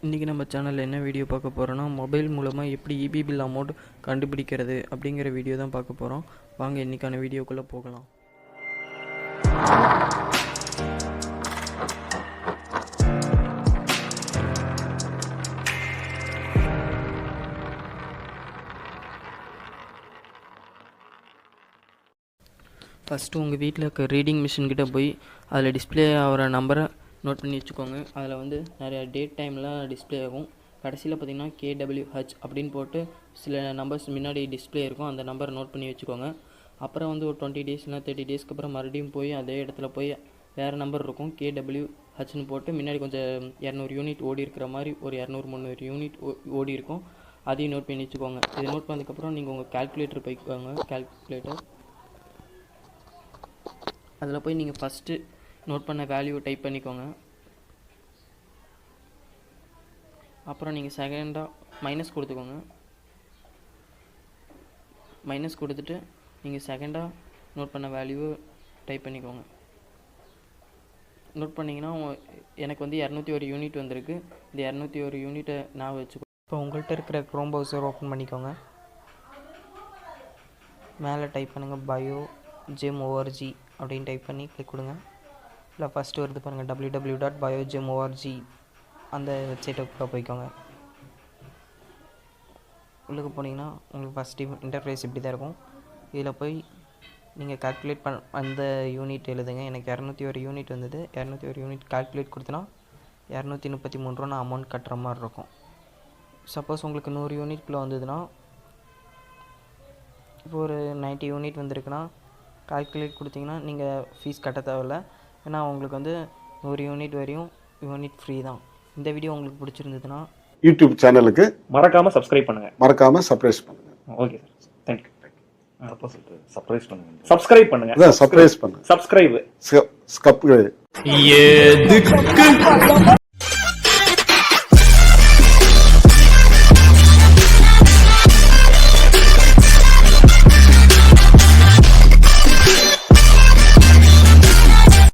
இன்றைக்கி நம்ம சேனலில் என்ன வீடியோ பார்க்க போகிறோன்னா மொபைல் மூலமாக எப்படி இபி பில் அமௌண்ட் கண்டுபிடிக்கிறது அப்படிங்கிற வீடியோ தான் பார்க்க போகிறோம். வாங்க இன்றைக்கான வீடியோக்குள்ளே போகலாம். ஃபஸ்ட்டு உங்கள் வீட்டில் இருக்க ரீடிங் மிஷின் கிட்டே போய் அதில் டிஸ்பிளே ஆகிற நம்பரை நோட் பண்ணி வச்சுக்கோங்க. அதில் வந்து நிறையா டேட் டைம்லாம் டிஸ்பிளே ஆகும். கடைசியில் பார்த்திங்கன்னா KWH அப்படின்னு போட்டு சில நம்பர்ஸ் முன்னாடி டிஸ்பிளே இருக்கும். அந்த நம்பரை நோட் பண்ணி வச்சுக்கோங்க. அப்புறம் வந்து ஒரு 20 டேஸ் இல்லை 30 டேஸ்க்கு அப்புறம் மறுபடியும் போய் அதே இடத்துல போய் வேறு நம்பர் இருக்கும் KWHன்னு போட்டு முன்னாடி கொஞ்சம் 200 யூனிட் ஓடி இருக்கிற மாதிரி ஒரு 200-300 யூனிட் ஓடி இருக்கும். அதையும் நோட் பண்ணி வச்சுக்கோங்க. இதை நோட் பண்ணதுக்கப்புறம் நீங்கள் உங்கள் கால்குலேட்டர் போய்க்கோங்க. கால்குலேட்டர் அதில் போய் நீங்கள் ஃபஸ்ட்டு நோட் பண்ண வேல்யூ டைப் பண்ணிக்கோங்க. அப்புறம் நீங்கள் செகண்டாக மைனஸ் கொடுத்துக்கோங்க. மைனஸ் கொடுத்துட்டு நீங்கள் செகண்டாக நோட் பண்ண வேல்யூ டைப் பண்ணிக்கோங்க. நோட் பண்ணிங்கன்னா எனக்கு வந்து 201 யூனிட் வந்திருக்கு. இந்த 201 யூனிட்டை நான் வச்சுக்கோ. இப்போ உங்கள்கிட்ட இருக்கிற க்ரோம் ப்ரௌசர் ஓப்பன் பண்ணிக்கோங்க. மேலே டைப் பண்ணுங்கள் biogem.org அப்படின்னு டைப் பண்ணி கிளிக் கொடுங்க. இல்லை ஃபஸ்ட்டு வருது பாருங்கள் www.biogem.org அந்த வெப்சைட்டுக்குள்ளே போய்க்கோங்க. உள்ளுக்கு போனீங்கன்னா உங்களுக்கு ஃபஸ்ட்டு இன்டர்ஃபேஸ் இப்படி தான் இருக்கும். இதில் போய் நீங்கள் கால்குலேட் அந்த யூனிட் எழுதுங்க. எனக்கு 201 யூனிட் வந்தது. 201 யூனிட் கால்குலேட் கொடுத்தனா 233 ரூபா நான் அமௌண்ட் கட்டுற மாதிரி இருக்கும். சப்போஸ் உங்களுக்கு 100 யூனிட்குள்ளே வந்ததுன்னா இப்போ ஒரு 90 யூனிட் வந்திருக்குன்னா கால்குலேட் கொடுத்தீங்கன்னா நீங்கள் ஃபீஸ் கட்ட தேவையில்ல. ஏன்னா உங்களுக்கு வந்து 100 யூனிட் வரையும் யூனிட் ஃப்ரீ தான். இந்த வீடியோ உங்களுக்கு பிடிச்சிருந்ததுன்னா யூடியூப் சேனலுக்கு மறக்காம சப்ஸ்கிரைப் பண்ணுங்க. மறக்காம சர்ப்ரைஸ் பண்ணுங்க. Okay sir, thank you. சர்ப்ரைஸ் பண்ணுங்க. சப்ஸ்கிரைப் பண்ணுங்க. சர்ப்ரைஸ் பண்ணுங்க. சப்ஸ்கிரைப். ஸ்கப்